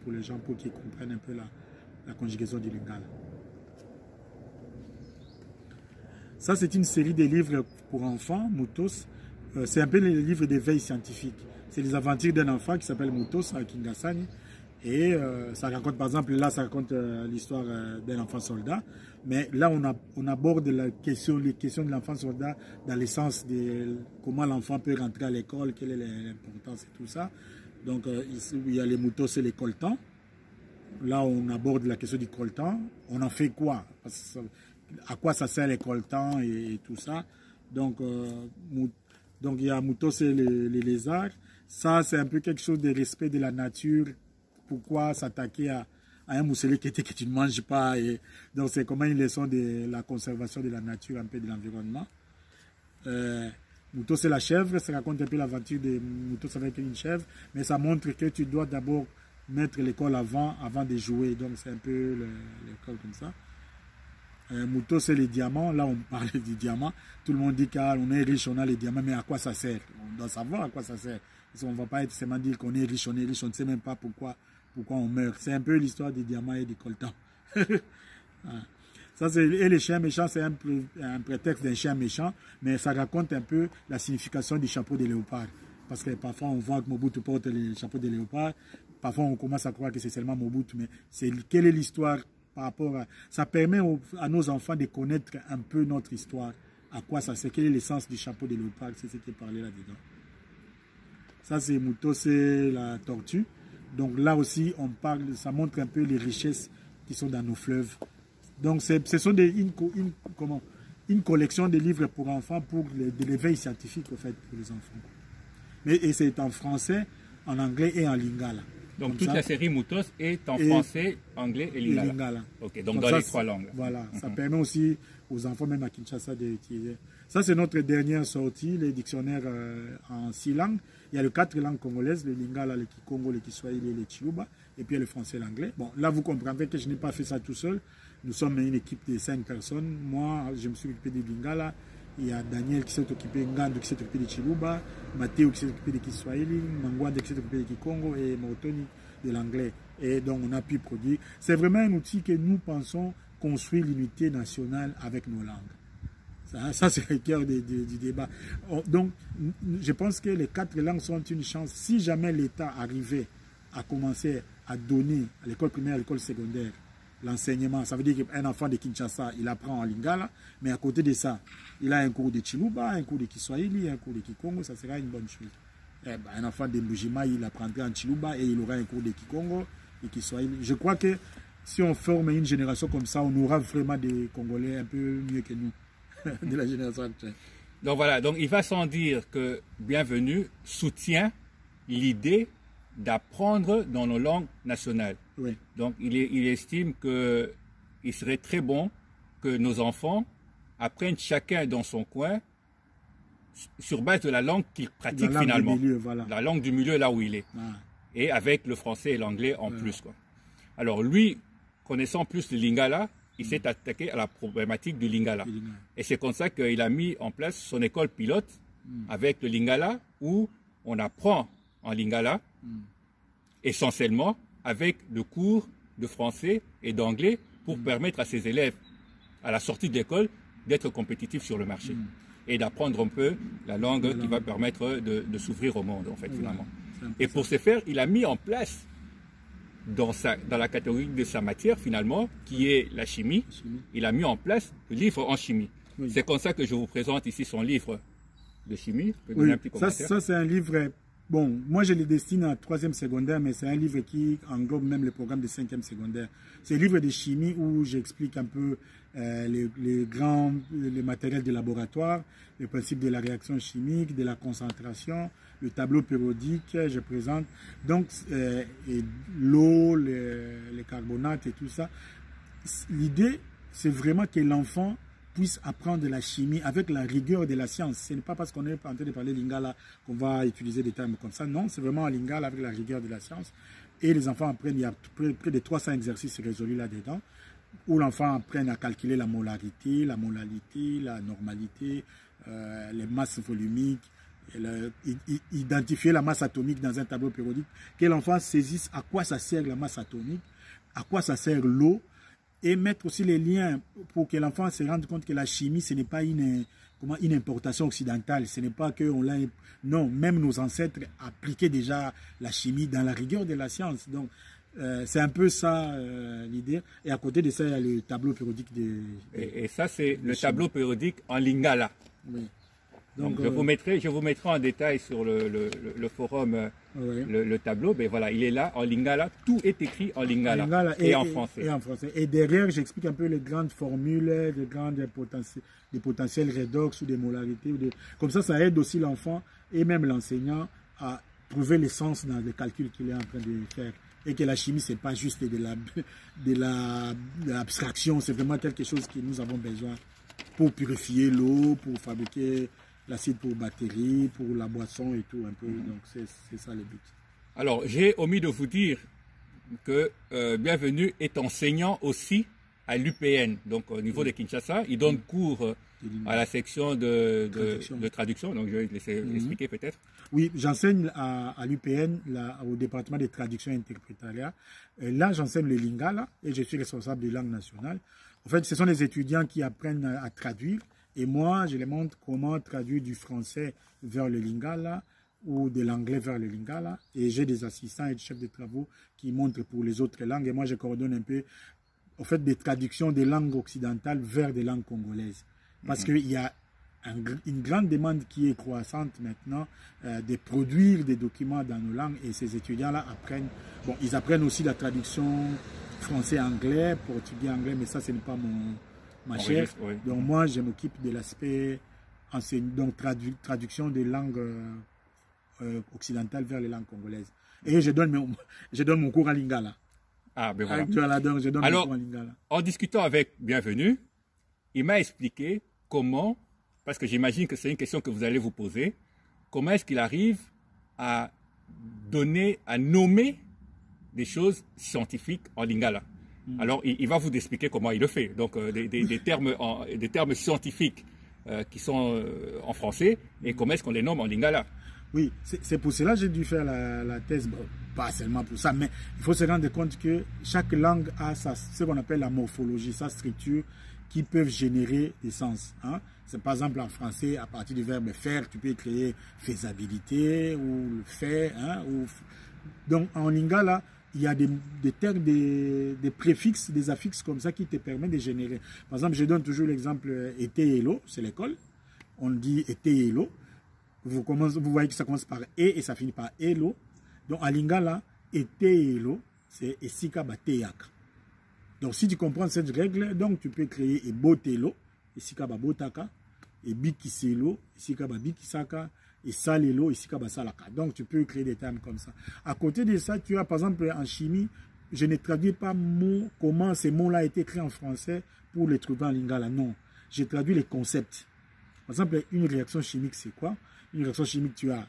pour les gens, pour qu'ils comprennent un peu la conjugaison du lingala. Ça, c'est une série de livres pour enfants, Mutos. C'est un peu les livres d'éveil scientifique. C'est les aventures d'un enfant qui s'appelle Mutos à Kingasani. Et ça raconte, par exemple, là, ça raconte l'histoire d'un enfant soldat. Mais là, on aborde les questions de l'enfant soldat dans le sens de comment l'enfant peut rentrer à l'école, quelle est l'importance et tout ça. Donc, il y a les Mutos et les coltans. Là, on aborde la question du coltan. On en fait quoi? À quoi ça sert les coltans et tout ça. Donc, il y a Mutos et les lézards. Ça, c'est un peu quelque chose de respect de la nature. Pourquoi s'attaquer à un mousselet que tu ne manges pas? Donc, c'est comment une leçon de la conservation de la nature, un peu de l'environnement. Mutos, c'est la chèvre. Ça raconte un peu l'aventure de Mutos avec une chèvre. Mais ça montre que tu dois d'abord mettre l'école avant de jouer. Donc, c'est un peu l'école comme ça. Mutos, c'est les diamants. Là, on parlait du diamant. Tout le monde dit qu'on est riche, on a les diamants, mais à quoi ça sert? On doit savoir à quoi ça sert. Parce qu'on ne va pas être seulement dire qu'on est riche, on ne sait même pas pourquoi on meurt. C'est un peu l'histoire des diamants et des coltans. Ça, et les chiens méchants, c'est un prétexte d'un chien méchant, mais ça raconte un peu la signification du chapeau de léopard. Parce que parfois, on voit que Mobutu porte le chapeau de léopard. Parfois, on commence à croire que c'est seulement Mobutu, mais quelle est l'histoire par rapport à... Ça permet à nos enfants de connaître un peu notre histoire. À quoi ça sert? Quel est l'essence du chapeau de léopard? C'est ce qui est parlé là-dedans. Ça, c'est Mutos, c'est la tortue. Donc là aussi, ça montre un peu les richesses qui sont dans nos fleuves. Donc, ce sont une collection de livres pour enfants, pour de l'éveil scientifique, en fait, pour les enfants. Et c'est en français, en anglais et en lingala. Donc, toute la série Mutos est en français, anglais et lingala. Ok, donc dans les trois langues. Voilà, ça permet aussi aux enfants, même à Kinshasa, d'utiliser. Ça, c'est notre dernière sortie, les dictionnaires en 6 langues. Il y a les 4 langues congolaises, le lingala, le kikongo, le kiswahili et le chiluba, et puis le français et l'anglais. Bon, là, vous comprendrez que je n'ai pas fait ça tout seul. Nous sommes une équipe de 5 personnes. Moi, je me suis occupé du lingala. Il y a Daniel qui s'est occupé, Ngando qui s'est occupé de chiluba, Mathéo qui s'est occupé de kiswahili, Mangwande qui s'est occupé de kikongo et Motoni de l'anglais. Et donc, on a pu produire. C'est vraiment un outil que nous pensons construire l'unité nationale avec nos langues. Ça c'est le cœur du débat. Donc, je pense que les 4 langues sont une chance. Si jamais l'État arrivait à commencer à donner à l'école primaire, à l'école secondaire, l'enseignement, ça veut dire qu'un enfant de Kinshasa, il apprend en lingala, mais à côté de ça, il a un cours de chiluba, un cours de kiswahili, un cours de kikongo, ça sera une bonne chose. Un enfant de Mbujima, il apprendra en chiluba et il aura un cours de kikongo et kiswahili. Je crois que si on forme une génération comme ça, on aura vraiment des Congolais un peu mieux que nous, de la génération actuelle. Donc voilà, donc il va sans dire que Bienvenue soutient l'idée d'apprendre dans nos langues nationales. Oui. Donc il estime qu'il serait très bon que nos enfants apprennent chacun dans son coin sur base de la langue qu'ils pratiquent finalement. Milieu, voilà. La langue du milieu là où il est. Et avec le français et l'anglais en plus, quoi. Alors lui, connaissant plus le lingala, il s'est attaqué à la problématique du lingala. Et c'est comme ça qu'il a mis en place son école pilote avec le lingala, où on apprend en lingala, essentiellement avec le cours de français et d'anglais pour permettre à ses élèves, à la sortie de l'école, d'être compétitifs sur le marché et d'apprendre un peu la langue qui va permettre de s'ouvrir au monde, en fait, finalement. Et pour ce faire, il a mis en place, dans la catégorie de sa matière, finalement, qui est la chimie, il a mis en place le livre en chimie. Oui. C'est comme ça que je vous présente ici son livre de chimie. Oui, ça c'est un livre... Bon, moi je le destine à 3e secondaire, mais c'est un livre qui englobe même le programme de 5e secondaire. C'est un livre de chimie où j'explique un peu les matériels de laboratoire, le principe de la réaction chimique, de la concentration, le tableau périodique, je présente. Donc, l'eau, les carbonates et tout ça. L'idée, c'est vraiment que l'enfant puisse apprendre la chimie avec la rigueur de la science. Ce n'est pas parce qu'on est en train de parler lingala qu'on va utiliser des termes comme ça. Non, c'est vraiment en lingala avec la rigueur de la science. Et les enfants apprennent, il y a près de 300 exercices résolus là-dedans, où l'enfant apprend à calculer la molarité, la molalité, la normalité, les masses volumiques, identifier la masse atomique dans un tableau périodique, que l'enfant saisisse à quoi ça sert la masse atomique, à quoi ça sert l'eau, et mettre aussi les liens pour que l'enfant se rende compte que la chimie, ce n'est pas une importation occidentale, ce n'est pas que on l'a... Non, même nos ancêtres appliquaient déjà la chimie dans la rigueur de la science. Donc, c'est un peu ça l'idée. Et à côté de ça, il y a le tableau périodique et ça, c'est le tableau périodique en lingala. Oui. Donc, je vous mettrai en détail sur le forum le tableau. Mais voilà, il est là en lingala. Tout est écrit en lingala, et en français. Et derrière, j'explique un peu les grandes formules, des potentiels redox ou des molarités. Comme ça aide aussi l'enfant et même l'enseignant à trouver l'essence dans les calculs qu'il est en train de faire. Et que la chimie, ce n'est pas juste de l'abstraction, c'est vraiment quelque chose que nous avons besoin pour purifier l'eau, pour fabriquer l'acide pour batterie, pour la boisson et tout un peu. Donc c'est ça le but. Alors j'ai omis de vous dire que Bienvenu est enseignant aussi à l'UPN, donc au niveau de Kinshasa. Il donne cours à la section de traduction, donc je vais laisser expliquer peut-être. Oui, j'enseigne à l'UPN, au département de traduction et interprétariat. Là, j'enseigne le lingala et je suis responsable des langues nationales. En fait, ce sont les étudiants qui apprennent à traduire. Et moi, je les montre comment traduire du français vers le lingala ou de l'anglais vers le lingala. Et j'ai des assistants et des chefs de travaux qui montrent pour les autres langues. Et moi, je coordonne un peu, en fait, des traductions des langues occidentales vers des langues congolaises. Parce qu'il y a une grande demande qui est croissante maintenant de produire des documents dans nos langues. Et ces étudiants-là apprennent, bon, ils apprennent aussi la traduction français-anglais, portugais-anglais, mais ça, ce n'est pas ma chaire. Oui. Donc moi, je m'occupe de l'aspect donc traduction des langues occidentales vers les langues congolaises. Et je donne mon cours à lingala. Ah, ben voilà. Donc je donne mon cours à lingala. En discutant avec Bienvenu, il m'a expliqué comment, parce que j'imagine que c'est une question que vous allez vous poser, comment est-ce qu'il arrive à nommer des choses scientifiques en lingala. Alors, il va vous expliquer comment il le fait. Donc, des termes scientifiques qui sont en français et comment est-ce qu'on les nomme en lingala. Oui, c'est pour cela que j'ai dû faire la thèse. Bon, pas seulement pour ça, mais il faut se rendre compte que chaque langue a ce qu'on appelle la morphologie, sa structure, qui peuvent générer des sens. Hein? C'est par exemple en français, à partir du verbe faire, tu peux créer faisabilité ou le faire. Hein? Donc, en lingala, il y a des termes, des préfixes, des affixes comme ça qui te permettent de générer. Par exemple, je donne toujours l'exemple été-elo, c'est l'école. On dit été-elo. Vous voyez que ça commence par et ça finit par elo. Donc, à lingala, été-elo, c'est esika bateyaka. Donc, si tu comprends cette règle, donc tu peux créer ebotelo, esika babotaka, et bikiselo, esika babikisaka, et salelo, esika basalaka. Donc, tu peux créer des termes comme ça. À côté de ça, tu as, par exemple, en chimie, je ne traduis pas comment ces mots-là ont été créés en français pour les trouver en lingala. Non, je traduis les concepts. Par exemple, une réaction chimique, c'est quoi? Une réaction chimique, tu as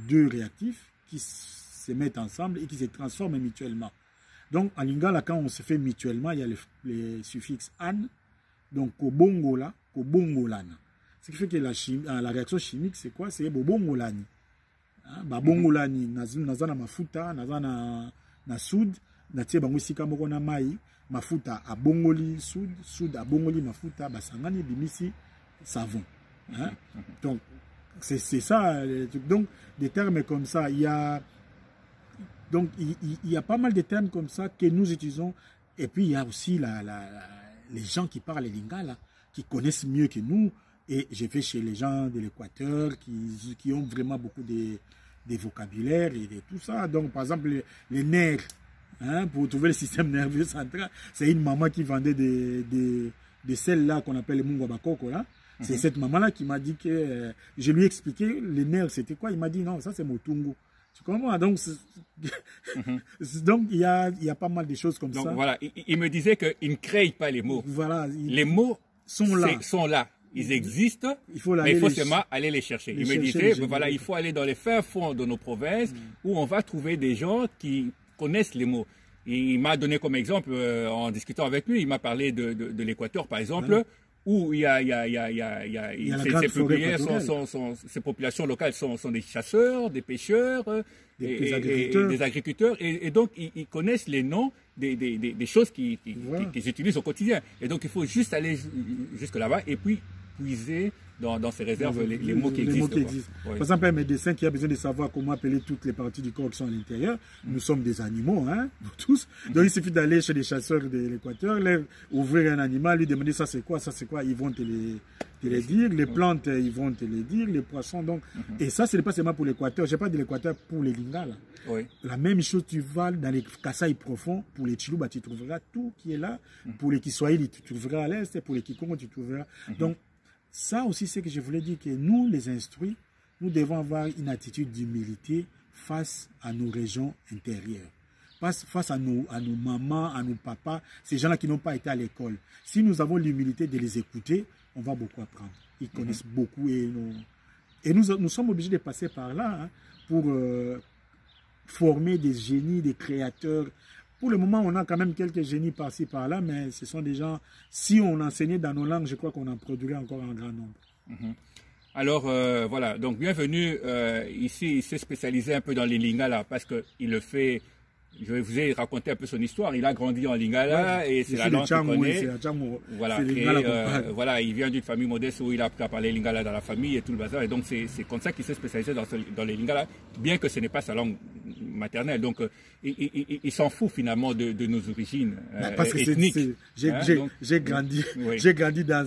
deux réactifs qui se mettent ensemble et qui se transforment mutuellement. Donc, en lingala, quand on se fait mutuellement, il y a les suffixes an, donc kobongola, kobongolana. Ce qui fait que la réaction chimique, c'est quoi? C'est bobongolani. Babongolani, nazana mafuta, nazana na soud, natie bango sika moko na mai, mafuta abongoli soud abongoli mafuta, basangani bimisi savon. Hein? Donc, c'est ça. Donc, des termes comme ça, il y a pas mal de termes comme ça que nous utilisons. Et puis, il y a aussi les gens qui parlent lingala, qui connaissent mieux que nous. Et je vais chez les gens de l'Équateur qui ont vraiment beaucoup de vocabulaire et de tout ça. Donc, par exemple, les nerfs, hein, pour trouver le système nerveux central, c'est une maman qui vendait des celles-là qu'on appelle les mungwabakoko, là. C'est cette maman-là qui m'a dit que je lui ai expliqué les nerfs, c'était quoi? Il m'a dit non, ça c'est motungu. Tu comprends? Donc, donc il y a pas mal de choses comme ça. Donc voilà, il me disait qu'il ne crée pas les mots. Voilà, les mots sont là. Ils existent, mais il faut seulement aller les chercher. Il me disait, voilà, il faut aller dans les fins fonds de nos provinces où on va trouver des gens qui connaissent les mots. Et il m'a donné comme exemple, en discutant avec lui, il m'a parlé de l'Équateur, par exemple, où ces populations locales sont des chasseurs, des pêcheurs, des agriculteurs, et donc ils connaissent les noms des choses qu'ils utilisent au quotidien. Et donc il faut juste aller jusque là-bas et puis puiser dans ces réserves les mots qui existent. Par exemple, un médecin qui a besoin de savoir comment appeler toutes les parties du corps qui sont à l'intérieur, nous sommes des animaux, hein, nous tous. Donc il suffit d'aller chez les chasseurs de l'Équateur, ouvrir un animal, lui demander ça c'est quoi, ils vont te les dire, les plantes ils vont te les dire, les poissons donc. Et ça ce n'est pas seulement pour l'Équateur, je parle de l'Équateur pour les Lingala. La même chose, tu vas dans les Kasaï profonds, pour les Chiluba tu trouveras tout qui est là, pour les Kiswahili tu trouveras à l'est, pour les Kikongo tu trouveras. Donc ça aussi, c'est que je voulais dire que nous, les instruits, nous devons avoir une attitude d'humilité face à nos régions intérieures, face à nos mamans, à nos papas, ces gens-là qui n'ont pas été à l'école. Si nous avons l'humilité de les écouter, on va beaucoup apprendre. Ils connaissent beaucoup et nous sommes obligés de passer par là hein, pour former des génies, des créateurs. Pour le moment, on a quand même quelques génies par-ci, par-là, mais ce sont des gens, si on enseignait dans nos langues, je crois qu'on en produirait encore un grand nombre. Alors, voilà, donc bienvenue. Ici, il s'est spécialisé un peu dans les Lingala parce qu'il le fait, je vous ai raconté un peu son histoire. Il a grandi en Lingala et c'est la langue qu'il connaît. Voilà, voilà, il vient d'une famille modeste où il a appris à parler Lingala dans la famille et tout le bazar. Et donc, c'est comme ça qu'il s'est spécialisé dans les Lingala, bien que ce n'est pas sa langue maternelle. Donc, il s'en fout finalement de nos origines parce que ethniques. J'ai grandi dans